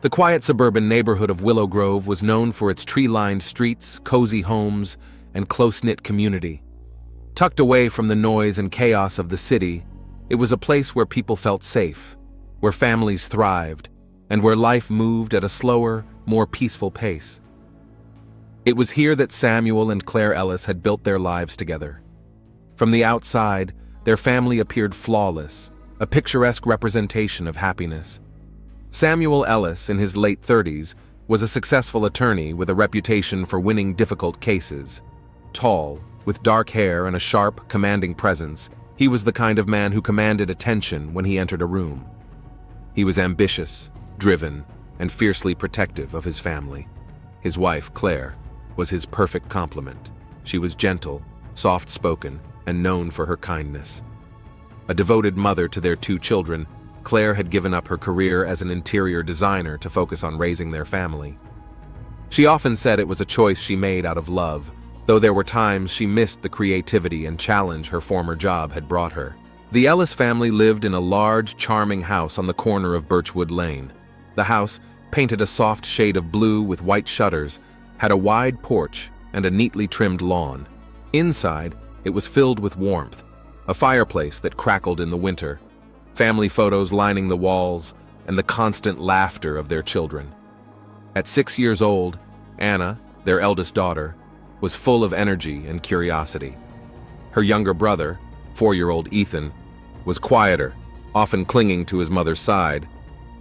The quiet suburban neighborhood of Willow Grove was known for its tree-lined streets, cozy homes, and close-knit community. Tucked away from the noise and chaos of the city, it was a place where people felt safe, where families thrived, and where life moved at a slower, more peaceful pace. It was here that Samuel and Claire Ellis had built their lives together. From the outside, their family appeared flawless, a picturesque representation of happiness. Samuel Ellis, in his late 30s, was a successful attorney with a reputation for winning difficult cases. Tall, with dark hair and a sharp, commanding presence, he was the kind of man who commanded attention when he entered a room. He was ambitious, driven, and fiercely protective of his family. His wife, Claire, was his perfect complement. She was gentle, soft-spoken, and known for her kindness. A devoted mother to their 2 children, Claire had given up her career as an interior designer to focus on raising their family. She often said it was a choice she made out of love, though there were times she missed the creativity and challenge her former job had brought her. The Ellis family lived in a large, charming house on the corner of Birchwood Lane. The house, painted a soft shade of blue with white shutters, had a wide porch and a neatly trimmed lawn. Inside, it was filled with warmth, a fireplace that crackled in the winter, family photos lining the walls, and the constant laughter of their children. At 6 years old, Anna, their eldest daughter, was full of energy and curiosity. Her younger brother, 4-year-old Ethan, was quieter, often clinging to his mother's side,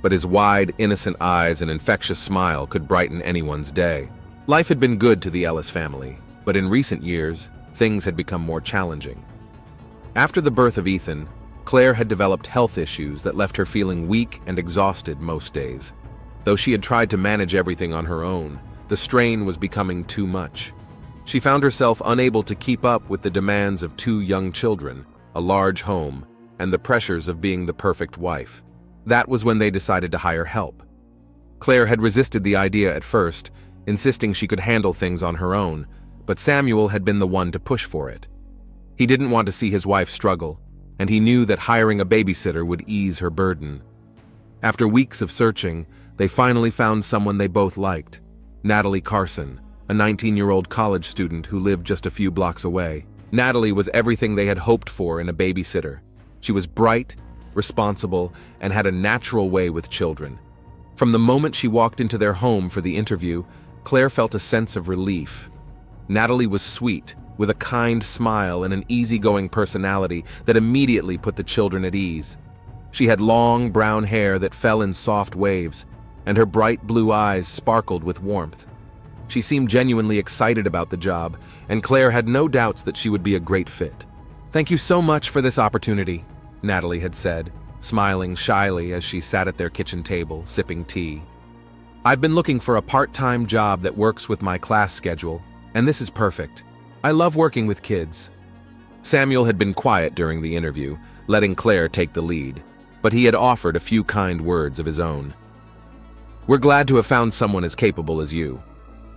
but his wide, innocent eyes and infectious smile could brighten anyone's day. Life had been good to the Ellis family, but in recent years, things had become more challenging. After the birth of Ethan, Claire had developed health issues that left her feeling weak and exhausted most days. Though she had tried to manage everything on her own, the strain was becoming too much. She found herself unable to keep up with the demands of 2 young children, a large home, and the pressures of being the perfect wife. That was when they decided to hire help. Claire had resisted the idea at first, insisting she could handle things on her own, but Samuel had been the one to push for it. He didn't want to see his wife struggle, and he knew that hiring a babysitter would ease her burden. After weeks of searching, they finally found someone they both liked, Natalie Carson, a 19-year-old college student who lived just a few blocks away. Natalie was everything they had hoped for in a babysitter. She was bright, responsible, and had a natural way with children. From the moment she walked into their home for the interview, Claire felt a sense of relief. Natalie was sweet, with a kind smile and an easygoing personality that immediately put the children at ease. She had long brown hair that fell in soft waves, and her bright blue eyes sparkled with warmth. She seemed genuinely excited about the job, and Claire had no doubts that she would be a great fit. "Thank you so much for this opportunity," Natalie had said, smiling shyly as she sat at their kitchen table, sipping tea. "I've been looking for a part-time job that works with my class schedule, and this is perfect. I love working with kids." Samuel had been quiet during the interview, letting Claire take the lead, but he had offered a few kind words of his own. "We're glad to have found someone as capable as you.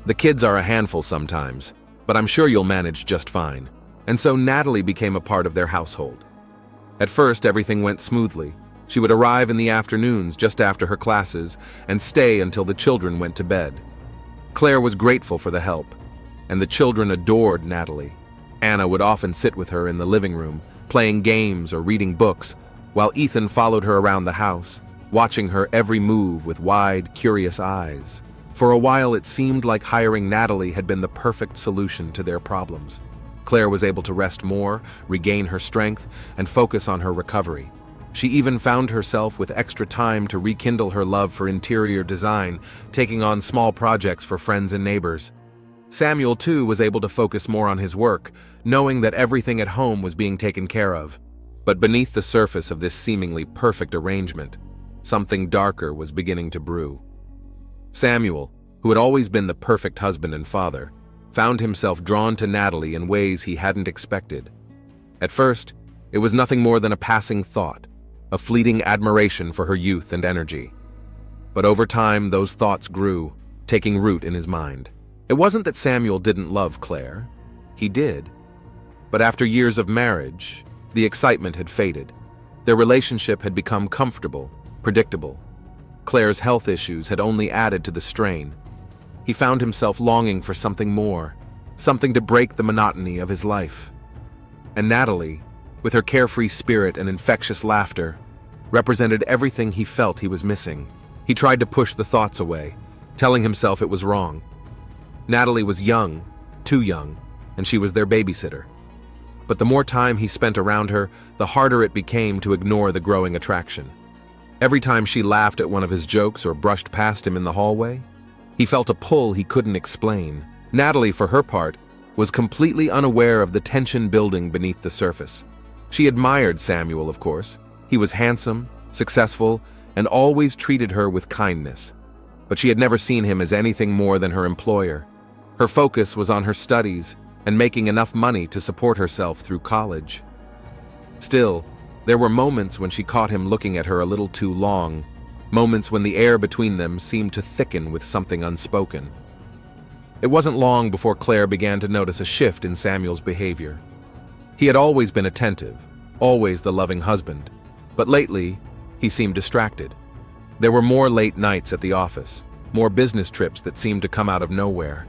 The kids are a handful sometimes, but I'm sure you'll manage just fine." And so Natalie became a part of their household. At first, everything went smoothly. She would arrive in the afternoons just after her classes and stay until the children went to bed. Claire was grateful for the help, and the children adored Natalie. Anna would often sit with her in the living room, playing games or reading books, while Ethan followed her around the house, watching her every move with wide, curious eyes. For a while, it seemed like hiring Natalie had been the perfect solution to their problems. Claire was able to rest more, regain her strength, and focus on her recovery. She even found herself with extra time to rekindle her love for interior design, taking on small projects for friends and neighbors. Samuel, too, was able to focus more on his work, knowing that everything at home was being taken care of. But beneath the surface of this seemingly perfect arrangement, something darker was beginning to brew. Samuel, who had always been the perfect husband and father, found himself drawn to Natalie in ways he hadn't expected. At first, it was nothing more than a passing thought, a fleeting admiration for her youth and energy. But over time, those thoughts grew, taking root in his mind. It wasn't that Samuel didn't love Claire. He did. But after years of marriage, the excitement had faded. Their relationship had become comfortable, predictable. Claire's health issues had only added to the strain. He found himself longing for something more, something to break the monotony of his life. And Natalie, with her carefree spirit and infectious laughter, represented everything he felt he was missing. He tried to push the thoughts away, telling himself it was wrong. Natalie was young, too young, and she was their babysitter. But the more time he spent around her, the harder it became to ignore the growing attraction. Every time she laughed at one of his jokes or brushed past him in the hallway, he felt a pull he couldn't explain. Natalie, for her part, was completely unaware of the tension building beneath the surface. She admired Samuel, of course. He was handsome, successful, and always treated her with kindness. But she had never seen him as anything more than her employer. Her focus was on her studies and making enough money to support herself through college. Still, there were moments when she caught him looking at her a little too long, moments when the air between them seemed to thicken with something unspoken. It wasn't long before Claire began to notice a shift in Samuel's behavior. He had always been attentive, always the loving husband, but lately, he seemed distracted. There were more late nights at the office, more business trips that seemed to come out of nowhere.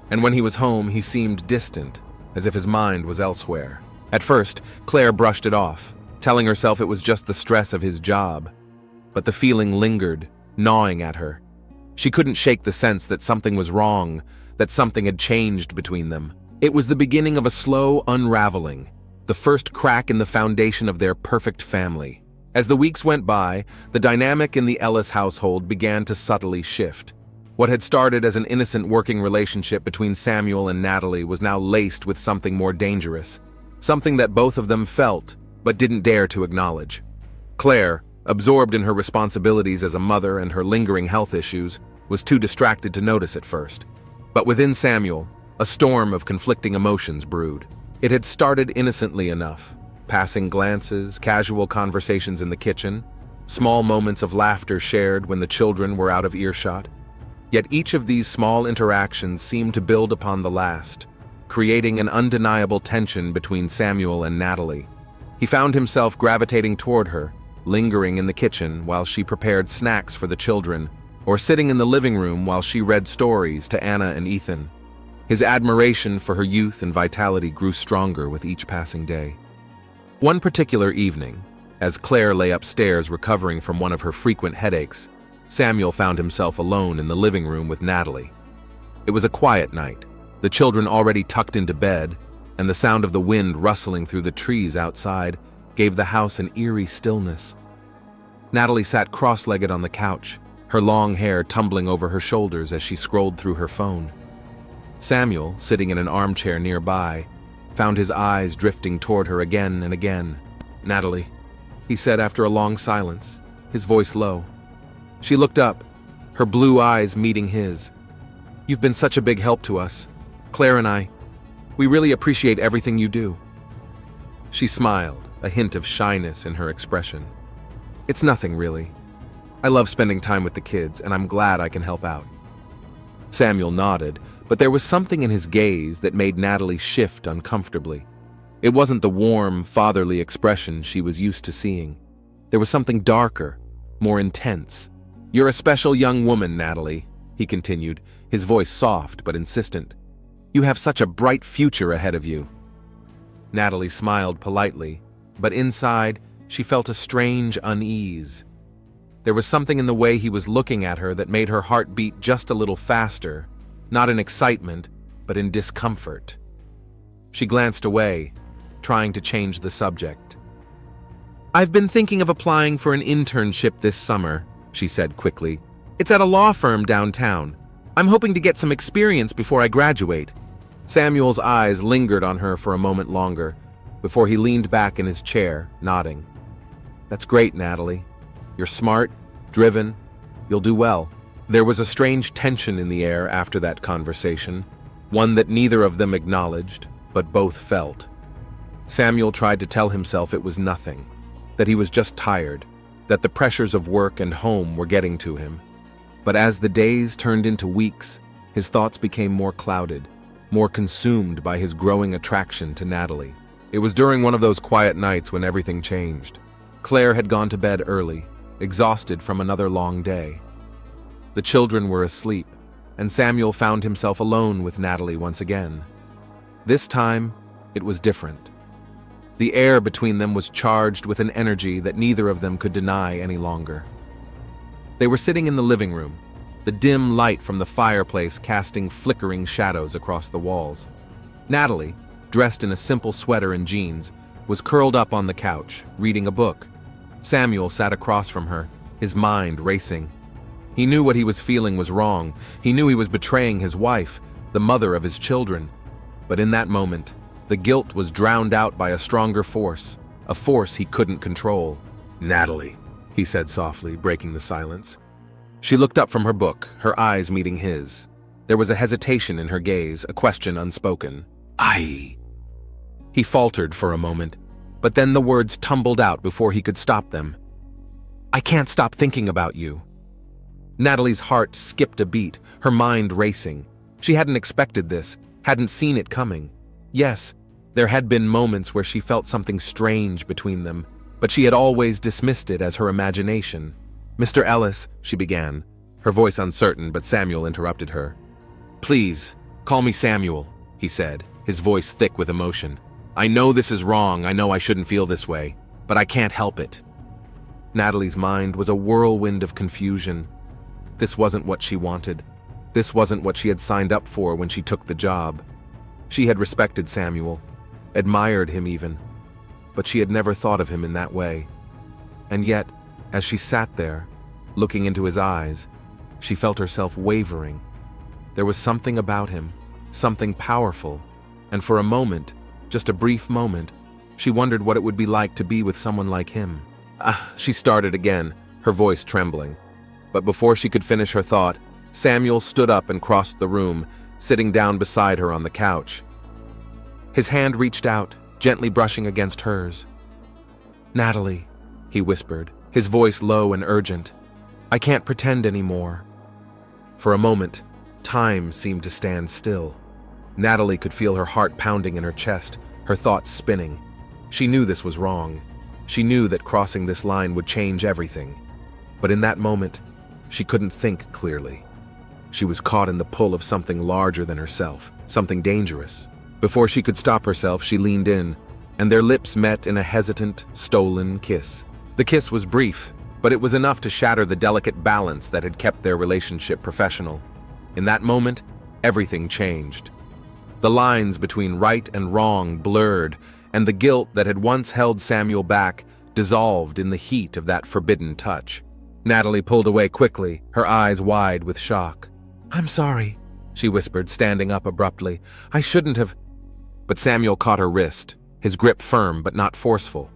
And when he was home, he seemed distant, as if his mind was elsewhere. At first, Claire brushed it off, telling herself it was just the stress of his job. But the feeling lingered, gnawing at her. She couldn't shake the sense that something was wrong, that something had changed between them. It was the beginning of a slow unraveling, the first crack in the foundation of their perfect family. As the weeks went by, the dynamic in the Ellis household began to subtly shift. What had started as an innocent working relationship between Samuel and Natalie was now laced with something more dangerous, something that both of them felt but didn't dare to acknowledge. Claire, absorbed in her responsibilities as a mother and her lingering health issues, was too distracted to notice at first. But within Samuel, a storm of conflicting emotions brewed. It had started innocently enough, passing glances, casual conversations in the kitchen, small moments of laughter shared when the children were out of earshot. Yet each of these small interactions seemed to build upon the last, creating an undeniable tension between Samuel and Natalie. He found himself gravitating toward her, lingering in the kitchen while she prepared snacks for the children, or sitting in the living room while she read stories to Anna and Ethan. His admiration for her youth and vitality grew stronger with each passing day. One particular evening, as Claire lay upstairs recovering from one of her frequent headaches, Samuel found himself alone in the living room with Natalie. It was a quiet night, the children already tucked into bed, and the sound of the wind rustling through the trees outside gave the house an eerie stillness. Natalie sat cross-legged on the couch, her long hair tumbling over her shoulders as she scrolled through her phone. Samuel, sitting in an armchair nearby, found his eyes drifting toward her again and again. "Natalie," he said after a long silence, his voice low. She looked up, her blue eyes meeting his. "You've been such a big help to us. Claire and we really appreciate everything you do." She smiled, a hint of shyness in her expression. "It's nothing, really. I love spending time with the kids, and I'm glad I can help out." Samuel nodded, but there was something in his gaze that made Natalie shift uncomfortably. It wasn't the warm, fatherly expression she was used to seeing. There was something darker, more intense. "You're a special young woman, Natalie," he continued, his voice soft but insistent. "You have such a bright future ahead of you." Natalie smiled politely, but inside, she felt a strange unease. There was something in the way he was looking at her that made her heart beat just a little faster, not in excitement, but in discomfort. She glanced away, trying to change the subject. "I've been thinking of applying for an internship this summer," she said quickly. "It's at a law firm downtown. I'm hoping to get some experience before I graduate." Samuel's eyes lingered on her for a moment longer, before he leaned back in his chair, nodding. "That's great, Natalie. You're smart, driven, you'll do well." There was a strange tension in the air after that conversation, one that neither of them acknowledged, but both felt. Samuel tried to tell himself it was nothing, that he was just tired, that the pressures of work and home were getting to him. But as the days turned into weeks, his thoughts became more clouded, more consumed by his growing attraction to Natalie. It was during one of those quiet nights when everything changed. Claire had gone to bed early, exhausted from another long day. The children were asleep, and Samuel found himself alone with Natalie once again. This time, it was different. The air between them was charged with an energy that neither of them could deny any longer. They were sitting in the living room, the dim light from the fireplace casting flickering shadows across the walls. Natalie, dressed in a simple sweater and jeans, was curled up on the couch, reading a book. Samuel sat across from her, his mind racing. He knew what he was feeling was wrong. He knew he was betraying his wife, the mother of his children. But in that moment, the guilt was drowned out by a stronger force, a force he couldn't control. "Natalie," he said softly, breaking the silence. She looked up from her book, her eyes meeting his. There was a hesitation in her gaze, a question unspoken. He faltered for a moment, but then the words tumbled out before he could stop them. "I can't stop thinking about you." Natalie's heart skipped a beat, her mind racing. She hadn't expected this, hadn't seen it coming. Yes, there had been moments where she felt something strange between them, but she had always dismissed it as her imagination. "Mr. Ellis," she began, her voice uncertain, but Samuel interrupted her. "Please, call me Samuel," he said, his voice thick with emotion. "I know this is wrong, I know I shouldn't feel this way, but I can't help it." Natalie's mind was a whirlwind of confusion. This wasn't what she wanted. This wasn't what she had signed up for when she took the job. She had respected Samuel, admired him even, but she had never thought of him in that way. And yet, as she sat there, looking into his eyes, she felt herself wavering. There was something about him, something powerful, and for a moment, just a brief moment, she wondered what it would be like to be with someone like him. She started again, her voice trembling. But before she could finish her thought, Samuel stood up and crossed the room, sitting down beside her on the couch. His hand reached out, gently brushing against hers. "Natalie," he whispered, his voice low and urgent, "I can't pretend anymore." For a moment, time seemed to stand still. Natalie could feel her heart pounding in her chest, her thoughts spinning. She knew this was wrong. She knew that crossing this line would change everything. But in that moment, she couldn't think clearly. She was caught in the pull of something larger than herself, something dangerous. Before she could stop herself, she leaned in, and their lips met in a hesitant, stolen kiss. The kiss was brief, but it was enough to shatter the delicate balance that had kept their relationship professional. In that moment, everything changed. The lines between right and wrong blurred, and the guilt that had once held Samuel back dissolved in the heat of that forbidden touch. Natalie pulled away quickly, her eyes wide with shock. "I'm sorry," she whispered, standing up abruptly. "I shouldn't have—" But Samuel caught her wrist, his grip firm but not forceful.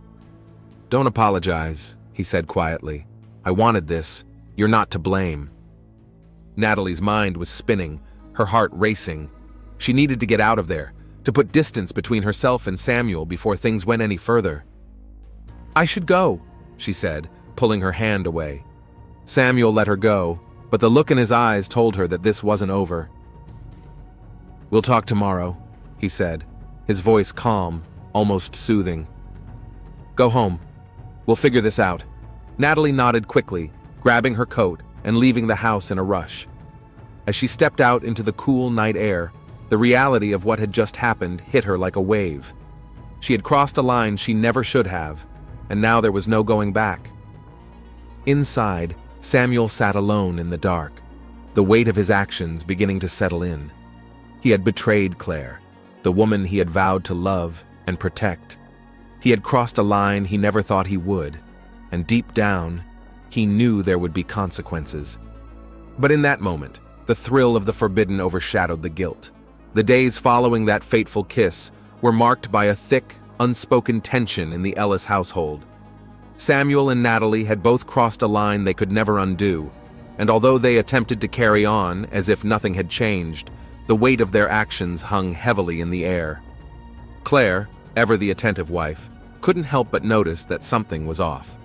"Don't apologize," he said quietly. "I wanted this. You're not to blame." Natalie's mind was spinning, her heart racing. She needed to get out of there, to put distance between herself and Samuel before things went any further. "I should go," she said, pulling her hand away. Samuel let her go, but the look in his eyes told her that this wasn't over. "We'll talk tomorrow," he said, his voice calm, almost soothing. "Go home. We'll figure this out." Natalie nodded quickly, grabbing her coat and leaving the house in a rush. As she stepped out into the cool night air, the reality of what had just happened hit her like a wave. She had crossed a line she never should have, and now there was no going back. Inside, Samuel sat alone in the dark, the weight of his actions beginning to settle in. He had betrayed Claire, the woman he had vowed to love and protect. He had crossed a line he never thought he would, and deep down, he knew there would be consequences. But in that moment, the thrill of the forbidden overshadowed the guilt. The days following that fateful kiss were marked by a thick, unspoken tension in the Ellis household. Samuel and Natalie had both crossed a line they could never undo, and although they attempted to carry on as if nothing had changed, the weight of their actions hung heavily in the air. Claire, ever the attentive wife, couldn't help but notice that something was off.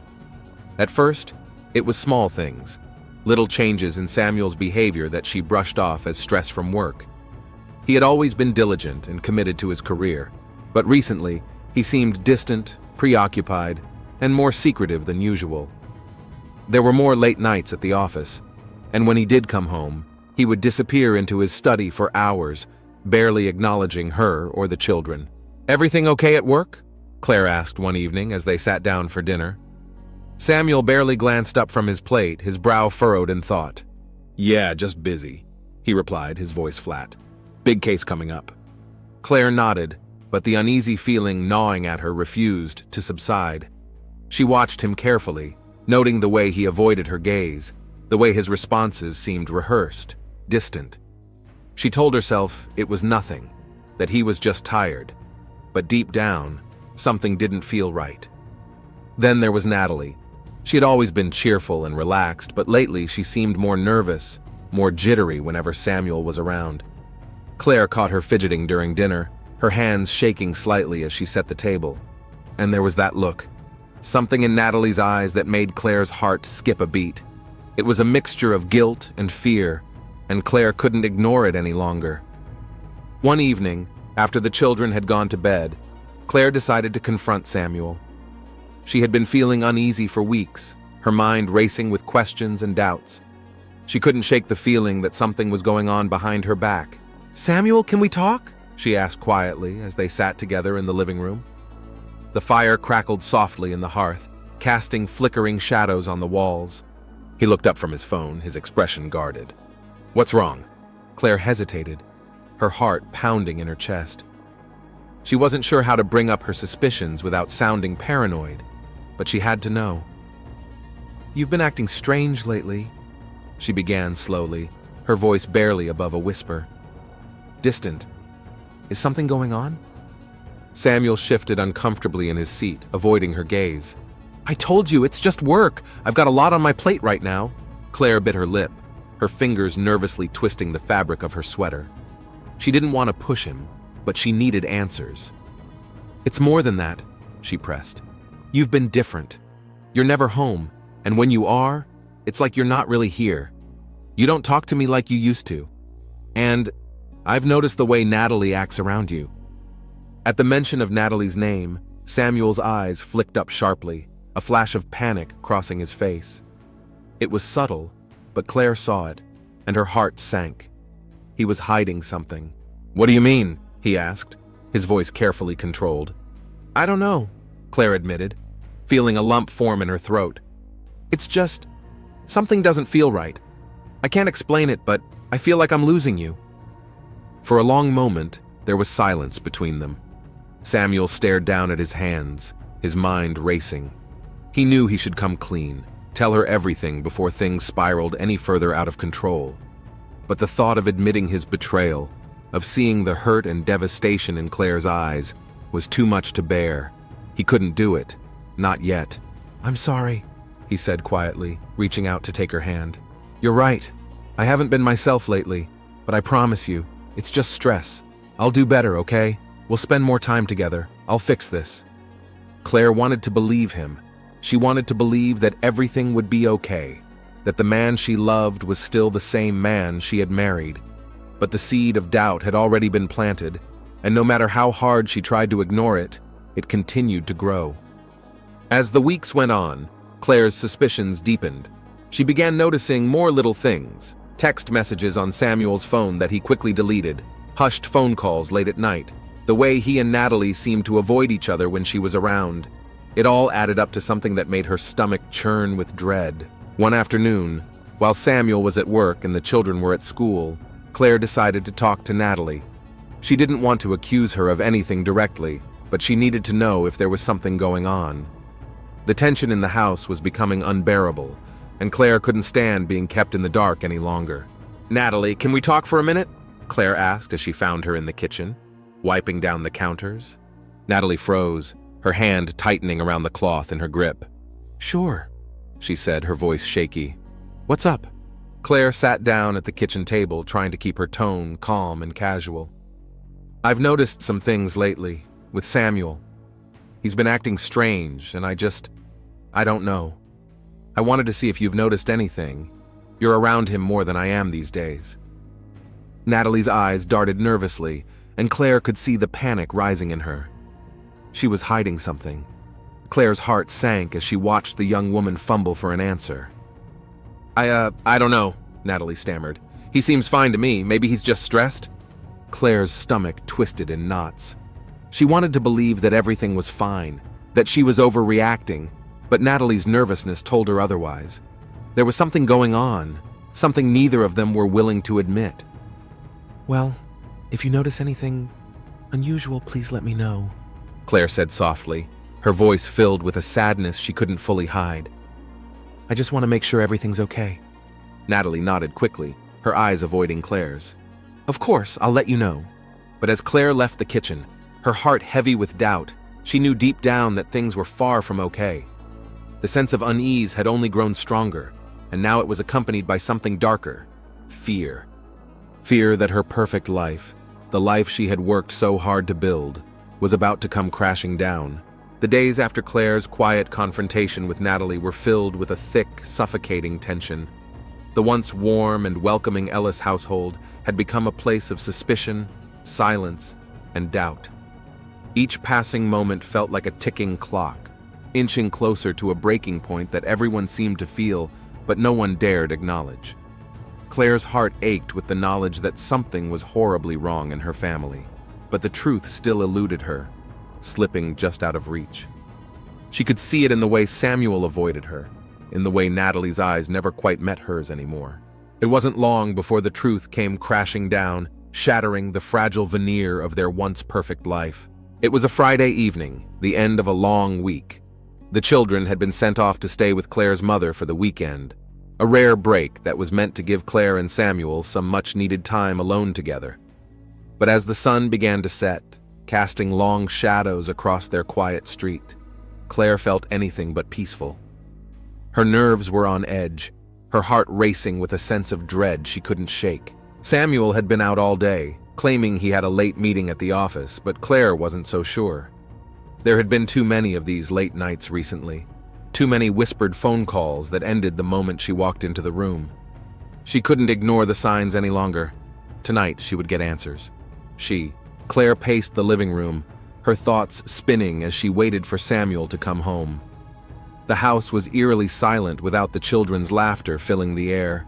At first, it was small things, little changes in Samuel's behavior that she brushed off as stress from work. He had always been diligent and committed to his career, but recently he seemed distant, preoccupied, and more secretive than usual. There were more late nights at the office, and when he did come home, he would disappear into his study for hours, barely acknowledging her or the children. "Everything okay at work?" Claire asked one evening as they sat down for dinner. Samuel barely glanced up from his plate, his brow furrowed in thought. "Yeah, just busy," he replied, his voice flat. "Big case coming up." Claire nodded, but the uneasy feeling gnawing at her refused to subside. She watched him carefully, noting the way he avoided her gaze, the way his responses seemed rehearsed, distant. She told herself it was nothing, that he was just tired, but deep down, something didn't feel right. Then there was Natalie. She had always been cheerful and relaxed, but lately she seemed more nervous, more jittery whenever Samuel was around. Claire caught her fidgeting during dinner, her hands shaking slightly as she set the table. And there was that look, something in Natalie's eyes that made Claire's heart skip a beat. It was a mixture of guilt and fear, and Claire couldn't ignore it any longer. One evening, after the children had gone to bed, Claire decided to confront Samuel. She had been feeling uneasy for weeks, her mind racing with questions and doubts. She couldn't shake the feeling that something was going on behind her back. "Samuel, can we talk?" she asked quietly as they sat together in the living room. The fire crackled softly in the hearth, casting flickering shadows on the walls. He looked up from his phone, his expression guarded. "What's wrong?" Claire hesitated, her heart pounding in her chest. She wasn't sure how to bring up her suspicions without sounding paranoid, but she had to know. "You've been acting strange lately," she began slowly, her voice barely above a whisper. Distant. "Is something going on?" Samuel shifted uncomfortably in his seat, avoiding her gaze. "I told you, it's just work. I've got a lot on my plate right now." Claire bit her lip, her fingers nervously twisting the fabric of her sweater. She didn't want to push him, but she needed answers. "It's more than that," she pressed. "You've been different. You're never home, and when you are, it's like you're not really here. You don't talk to me like you used to. And I've noticed the way Natalie acts around you." At the mention of Natalie's name, Samuel's eyes flicked up sharply, a flash of panic crossing his face. It was subtle, but Claire saw it, and her heart sank. He was hiding something. "What do you mean?" he asked, his voice carefully controlled. "I don't know," Claire admitted, feeling a lump form in her throat. "It's just, something doesn't feel right. I can't explain it, but I feel like I'm losing you." For a long moment, there was silence between them. Samuel stared down at his hands, his mind racing. He knew he should come clean, tell her everything before things spiraled any further out of control. But the thought of admitting his betrayal, of seeing the hurt and devastation in Claire's eyes, was too much to bear. He couldn't do it. Not yet. "I'm sorry," he said quietly, reaching out to take her hand. "You're right. I haven't been myself lately, but I promise you, it's just stress. I'll do better, okay? We'll spend more time together. I'll fix this." Claire wanted to believe him. She wanted to believe that everything would be okay, that the man she loved was still the same man she had married. But the seed of doubt had already been planted, and no matter how hard she tried to ignore it, it continued to grow. As the weeks went on, Claire's suspicions deepened. She began noticing more little things, text messages on Samuel's phone that he quickly deleted, hushed phone calls late at night, the way he and Natalie seemed to avoid each other when she was around. It all added up to something that made her stomach churn with dread. One afternoon, while Samuel was at work and the children were at school, Claire decided to talk to Natalie. She didn't want to accuse her of anything directly, but she needed to know if there was something going on. The tension in the house was becoming unbearable, and Claire couldn't stand being kept in the dark any longer. "Natalie, can we talk for a minute?" Claire asked as she found her in the kitchen, wiping down the counters. Natalie froze, her hand tightening around the cloth in her grip. "Sure," she said, her voice shaky. "What's up?" Claire sat down at the kitchen table, trying to keep her tone calm and casual. "I've noticed some things lately, with Samuel. He's been acting strange, and I don't know. I wanted to see if you've noticed anything. You're around him more than I am these days." Natalie's eyes darted nervously, and Claire could see the panic rising in her. She was hiding something. Claire's heart sank as she watched the young woman fumble for an answer. I don't know, Natalie stammered. He seems fine to me. Maybe he's just stressed? Claire's stomach twisted in knots. She wanted to believe that everything was fine, that she was overreacting, but Natalie's nervousness told her otherwise. There was something going on, something neither of them were willing to admit. Well, if you notice anything unusual, please let me know, Claire said softly, her voice filled with a sadness she couldn't fully hide. I just want to make sure everything's okay. Natalie nodded quickly, her eyes avoiding Claire's. Of course, I'll let you know. But as Claire left the kitchen, her heart heavy with doubt, she knew deep down that things were far from okay. The sense of unease had only grown stronger, and now it was accompanied by something darker: fear. Fear that her perfect life, the life she had worked so hard to build, was about to come crashing down. The days after Claire's quiet confrontation with Natalie were filled with a thick, suffocating tension. The once warm and welcoming Ellis household had become a place of suspicion, silence, and doubt. Each passing moment felt like a ticking clock, inching closer to a breaking point that everyone seemed to feel, but no one dared acknowledge. Claire's heart ached with the knowledge that something was horribly wrong in her family, but the truth still eluded her, slipping just out of reach. She could see it in the way Samuel avoided her, in the way Natalie's eyes never quite met hers anymore. It wasn't long before the truth came crashing down, shattering the fragile veneer of their once perfect life. It was a Friday evening, the end of a long week. The children had been sent off to stay with Claire's mother for the weekend, a rare break that was meant to give Claire and Samuel some much-needed time alone together. But as the sun began to set, casting long shadows across their quiet street, Claire felt anything but peaceful. Her nerves were on edge, her heart racing with a sense of dread she couldn't shake. Samuel had been out all day, claiming he had a late meeting at the office, but Claire wasn't so sure. There had been too many of these late nights recently, too many whispered phone calls that ended the moment she walked into the room. She couldn't ignore the signs any longer. Tonight she would get answers. Claire paced the living room, her thoughts spinning as she waited for Samuel to come home. The house was eerily silent without the children's laughter filling the air.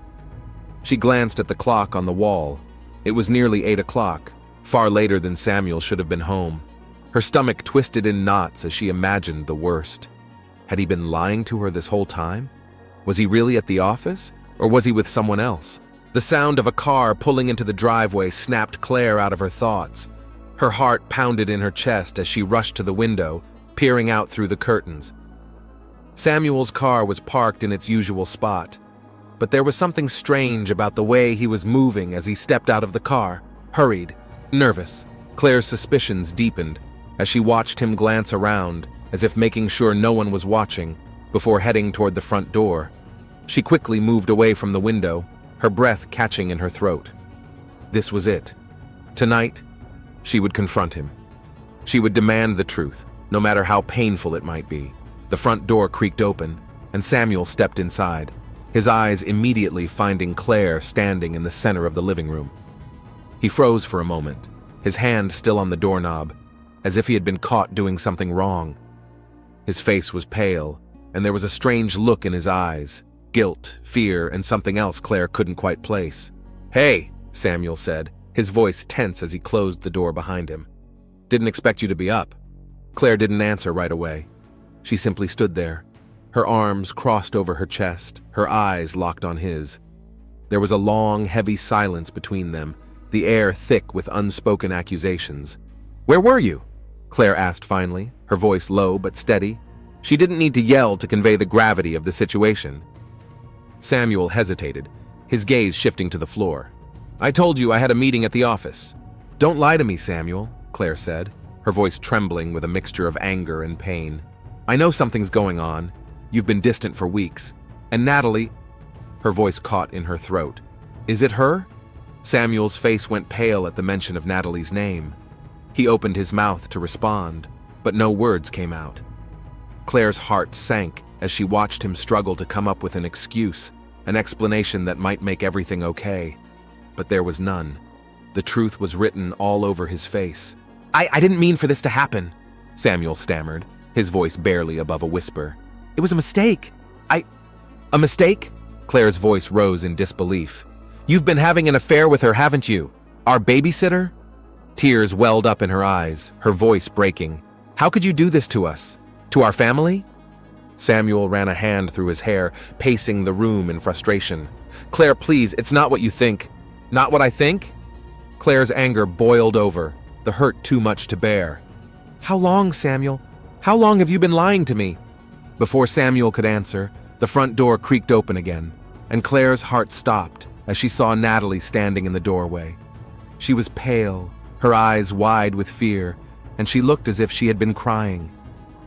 She glanced at the clock on the wall. It was nearly 8 o'clock, far later than Samuel should have been home. Her stomach twisted in knots as she imagined the worst. Had he been lying to her this whole time? Was he really at the office, or was he with someone else? The sound of a car pulling into the driveway snapped Claire out of her thoughts. Her heart pounded in her chest as she rushed to the window, peering out through the curtains. Samuel's car was parked in its usual spot, but there was something strange about the way he was moving as he stepped out of the car, hurried, nervous. Claire's suspicions deepened as she watched him glance around, as if making sure no one was watching, before heading toward the front door. She quickly moved away from the window, her breath catching in her throat. This was it. Tonight, she would confront him. She would demand the truth, no matter how painful it might be. The front door creaked open, and Samuel stepped inside, his eyes immediately finding Claire standing in the center of the living room. He froze for a moment, his hand still on the doorknob, as if he had been caught doing something wrong. His face was pale, and there was a strange look in his eyes, guilt, fear, and something else Claire couldn't quite place. "Hey," Samuel said, his voice tense as he closed the door behind him. "Didn't expect you to be up." Claire didn't answer right away. She simply stood there, her arms crossed over her chest, her eyes locked on his. There was a long, heavy silence between them, the air thick with unspoken accusations. "Where were you?" Claire asked finally, her voice low but steady. She didn't need to yell to convey the gravity of the situation. Samuel hesitated, his gaze shifting to the floor. "I told you I had a meeting at the office." "Don't lie to me, Samuel," Claire said, her voice trembling with a mixture of anger and pain. "I know something's going on. You've been distant for weeks. And Natalie—" Her voice caught in her throat. "Is it her?" Samuel's face went pale at the mention of Natalie's name. He opened his mouth to respond, but no words came out. Claire's heart sank as she watched him struggle to come up with an excuse, an explanation that might make everything okay. But there was none. The truth was written all over his face. I didn't mean for this to happen," Samuel stammered, his voice barely above a whisper. "It was a mistake. A mistake?" Claire's voice rose in disbelief. "You've been having an affair with her, haven't you? Our babysitter?" Tears welled up in her eyes, her voice breaking. "How could you do this to us? To our family?" Samuel ran a hand through his hair, pacing the room in frustration. "Claire, please, it's not what you think." "Not what I think?" Claire's anger boiled over, the hurt too much to bear. "How long, Samuel? How long have you been lying to me?" Before Samuel could answer, the front door creaked open again, and Claire's heart stopped as she saw Natalie standing in the doorway. She was pale, her eyes wide with fear, and she looked as if she had been crying.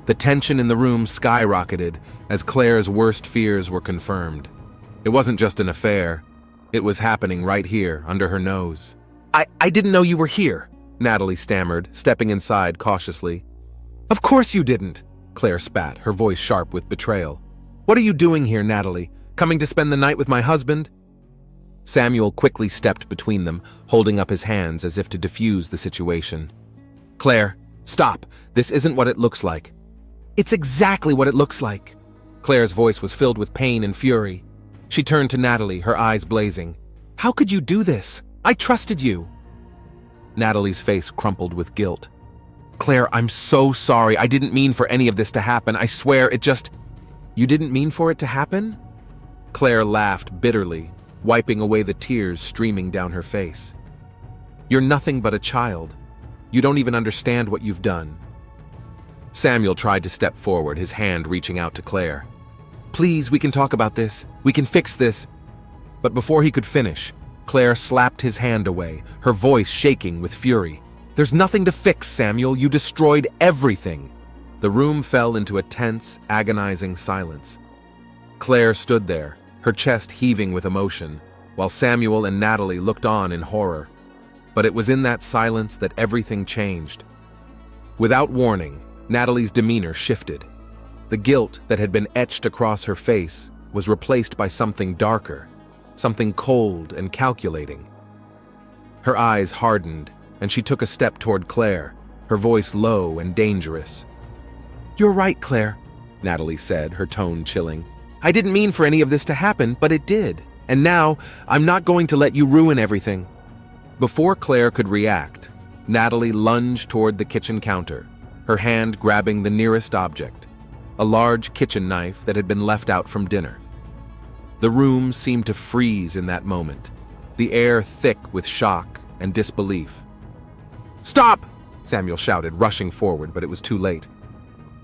The tension in the room skyrocketed as Claire's worst fears were confirmed. It wasn't just an affair. It was happening right here, under her nose. I didn't know you were here," Natalie stammered, stepping inside cautiously. "Of course you didn't," Claire spat, her voice sharp with betrayal. "What are you doing here, Natalie? Coming to spend the night with my husband?" Samuel quickly stepped between them, holding up his hands as if to defuse the situation. "Claire, stop. This isn't what it looks like." "It's exactly what it looks like." Claire's voice was filled with pain and fury. She turned to Natalie, her eyes blazing. "How could you do this? I trusted you." Natalie's face crumpled with guilt. "Claire, I'm so sorry. I didn't mean for any of this to happen. I swear, it just—" "You didn't mean for it to happen?" Claire laughed bitterly, wiping away the tears streaming down her face. "You're nothing but a child. You don't even understand what you've done." Samuel tried to step forward, his hand reaching out to Claire. "Please, we can talk about this. We can fix this." But before he could finish, Claire slapped his hand away, her voice shaking with fury. "There's nothing to fix, Samuel. You destroyed everything." The room fell into a tense, agonizing silence. Claire stood there, her chest heaving with emotion, while Samuel and Natalie looked on in horror. But it was in that silence that everything changed. Without warning, Natalie's demeanor shifted. The guilt that had been etched across her face was replaced by something darker, something cold and calculating. Her eyes hardened, and she took a step toward Claire, her voice low and dangerous. "You're right, Claire," Natalie said, her tone chilling. "I didn't mean for any of this to happen, but it did. And now, I'm not going to let you ruin everything." Before Claire could react, Natalie lunged toward the kitchen counter, her hand grabbing the nearest object, a large kitchen knife that had been left out from dinner. The room seemed to freeze in that moment, the air thick with shock and disbelief. "Stop!" Samuel shouted, rushing forward, but it was too late.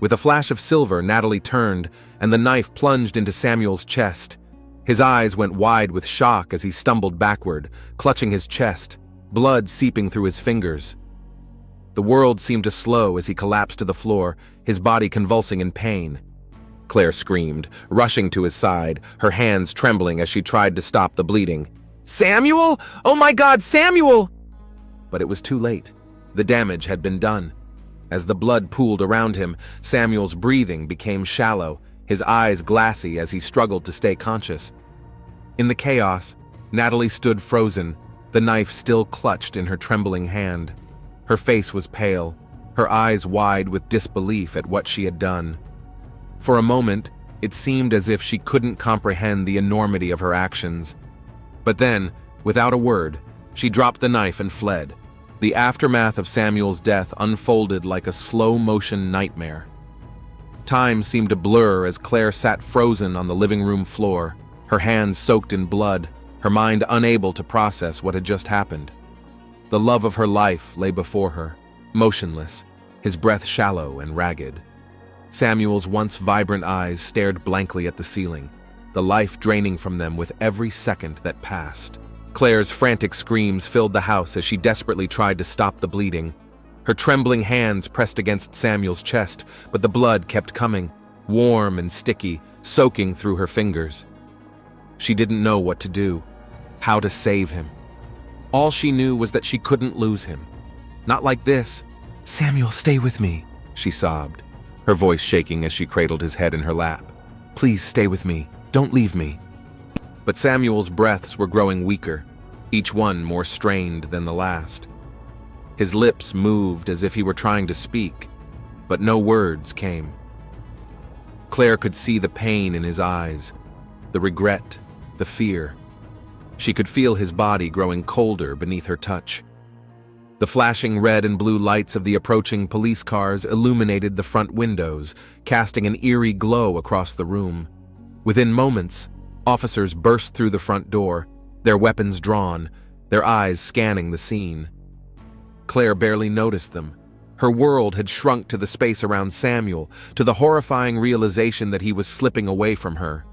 With a flash of silver, Natalie turned, and the knife plunged into Samuel's chest. His eyes went wide with shock as he stumbled backward, clutching his chest, blood seeping through his fingers. The world seemed to slow as he collapsed to the floor, his body convulsing in pain. Claire screamed, rushing to his side, her hands trembling as she tried to stop the bleeding. "Samuel! Oh my God, Samuel!" But it was too late. The damage had been done. As the blood pooled around him, Samuel's breathing became shallow, his eyes glassy as he struggled to stay conscious. In the chaos, Natalie stood frozen, the knife still clutched in her trembling hand. Her face was pale, her eyes wide with disbelief at what she had done. For a moment, it seemed as if she couldn't comprehend the enormity of her actions. But then, without a word, she dropped the knife and fled. The aftermath of Samuel's death unfolded like a slow-motion nightmare. Time seemed to blur as Claire sat frozen on the living room floor, her hands soaked in blood, her mind unable to process what had just happened. The love of her life lay before her, motionless, his breath shallow and ragged. Samuel's once vibrant eyes stared blankly at the ceiling, the life draining from them with every second that passed. Claire's frantic screams filled the house as she desperately tried to stop the bleeding. Her trembling hands pressed against Samuel's chest, but the blood kept coming, warm and sticky, soaking through her fingers. She didn't know what to do, how to save him. All she knew was that she couldn't lose him. Not like this. "Samuel, stay with me," she sobbed, her voice shaking as she cradled his head in her lap. "Please stay with me. Don't leave me." But Samuel's breaths were growing weaker, each one more strained than the last. His lips moved as if he were trying to speak, but no words came. Claire could see the pain in his eyes, the regret, the fear. She could feel his body growing colder beneath her touch. The flashing red and blue lights of the approaching police cars illuminated the front windows, casting an eerie glow across the room. Within moments, officers burst through the front door, their weapons drawn, their eyes scanning the scene. Claire barely noticed them. Her world had shrunk to the space around Samuel, to the horrifying realization that he was slipping away from her.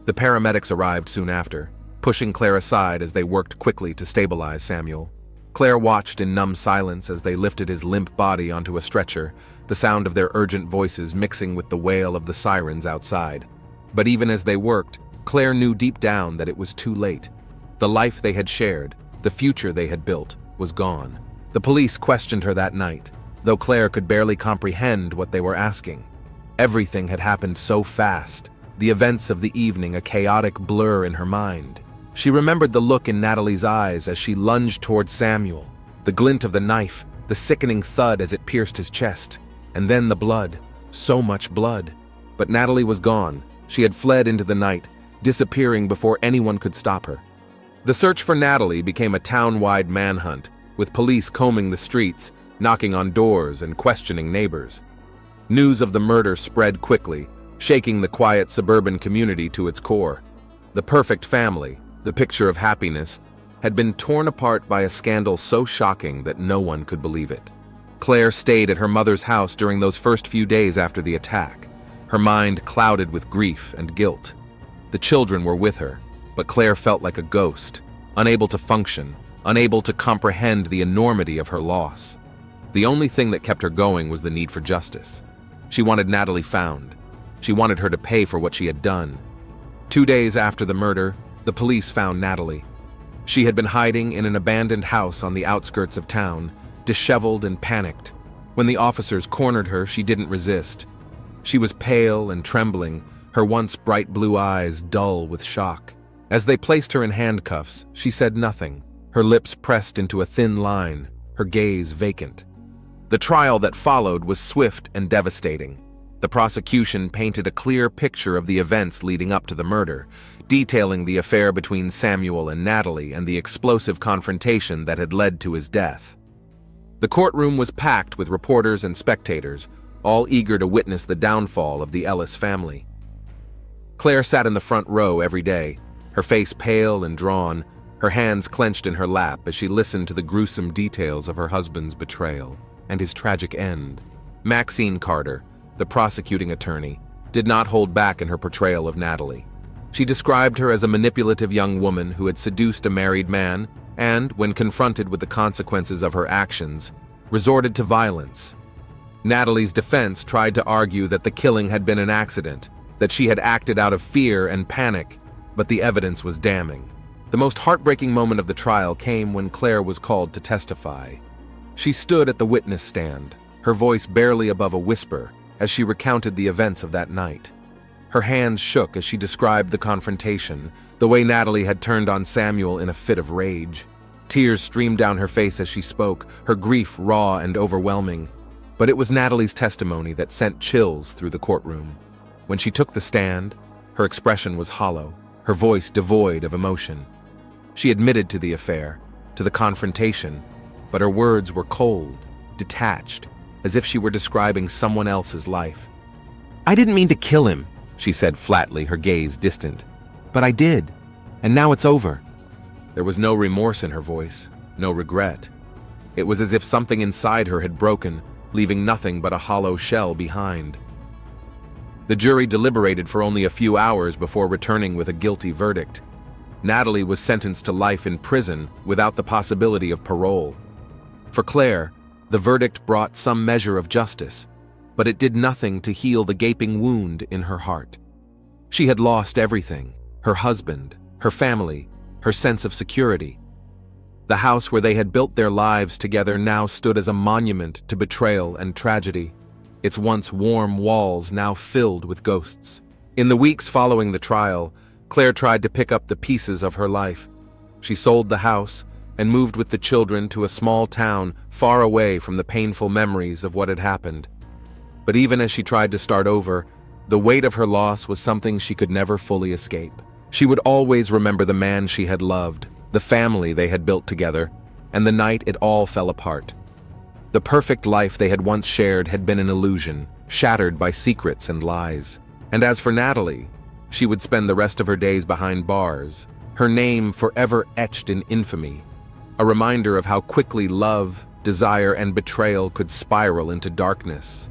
The paramedics arrived soon after, pushing Claire aside as they worked quickly to stabilize Samuel. Claire watched in numb silence as they lifted his limp body onto a stretcher, the sound of their urgent voices mixing with the wail of the sirens outside. But even as they worked, Claire knew deep down that it was too late. The life they had shared, the future they had built, was gone. The police questioned her that night, though Claire could barely comprehend what they were asking. Everything had happened so fast, the events of the evening a chaotic blur in her mind. She remembered the look in Natalie's eyes as she lunged towards Samuel, the glint of the knife, the sickening thud as it pierced his chest, and then the blood, so much blood. But Natalie was gone. She had fled into the night, disappearing before anyone could stop her. The search for Natalie became a town-wide manhunt, with police combing the streets, knocking on doors and questioning neighbors. News of the murder spread quickly, shaking the quiet suburban community to its core. The perfect family, the picture of happiness, had been torn apart by a scandal so shocking that no one could believe it. Claire stayed at her mother's house during those first few days after the attack, her mind clouded with grief and guilt. The children were with her, but Claire felt like a ghost, unable to function, unable to comprehend the enormity of her loss. The only thing that kept her going was the need for justice. She wanted Natalie found. She wanted her to pay for what she had done. 2 days after the murder, the police found Natalie. She had been hiding in an abandoned house on the outskirts of town, disheveled and panicked. When the officers cornered her, she didn't resist. She was pale and trembling, her once bright blue eyes dull with shock. As they placed her in handcuffs, she said nothing, her lips pressed into a thin line, her gaze vacant. The trial that followed was swift and devastating. The prosecution painted a clear picture of the events leading up to the murder, detailing the affair between Samuel and Natalie and the explosive confrontation that had led to his death. The courtroom was packed with reporters and spectators, all eager to witness the downfall of the Ellis family. Claire sat in the front row every day, her face pale and drawn, her hands clenched in her lap as she listened to the gruesome details of her husband's betrayal and his tragic end. Maxine Carter, the prosecuting attorney, did not hold back in her portrayal of Natalie. She described her as a manipulative young woman who had seduced a married man and, when confronted with the consequences of her actions, resorted to violence. Natalie's defense tried to argue that the killing had been an accident, that she had acted out of fear and panic, but the evidence was damning. The most heartbreaking moment of the trial came when Claire was called to testify. She stood at the witness stand, her voice barely above a whisper, as she recounted the events of that night. Her hands shook as she described the confrontation, the way Natalie had turned on Samuel in a fit of rage. Tears streamed down her face as she spoke, her grief raw and overwhelming. But it was Natalie's testimony that sent chills through the courtroom. When she took the stand, her expression was hollow, her voice devoid of emotion. She admitted to the affair, to the confrontation, but her words were cold, detached, as if she were describing someone else's life. "I didn't mean to kill him," she said flatly, her gaze distant. "But I did, and now it's over." There was no remorse in her voice, no regret. It was as if something inside her had broken, leaving nothing but a hollow shell behind. The jury deliberated for only a few hours before returning with a guilty verdict. Natalie was sentenced to life in prison without the possibility of parole. For Claire, the verdict brought some measure of justice, but it did nothing to heal the gaping wound in her heart. She had lost everything: her husband, her family, her sense of security. The house where they had built their lives together now stood as a monument to betrayal and tragedy, its once warm walls now filled with ghosts. In the weeks following the trial, Claire tried to pick up the pieces of her life. She sold the house and moved with the children to a small town far away from the painful memories of what had happened. But even as she tried to start over, the weight of her loss was something she could never fully escape. She would always remember the man she had loved, the family they had built together, and the night it all fell apart. The perfect life they had once shared had been an illusion, shattered by secrets and lies. And as for Natalie, she would spend the rest of her days behind bars, her name forever etched in infamy, a reminder of how quickly love, desire, and betrayal could spiral into darkness.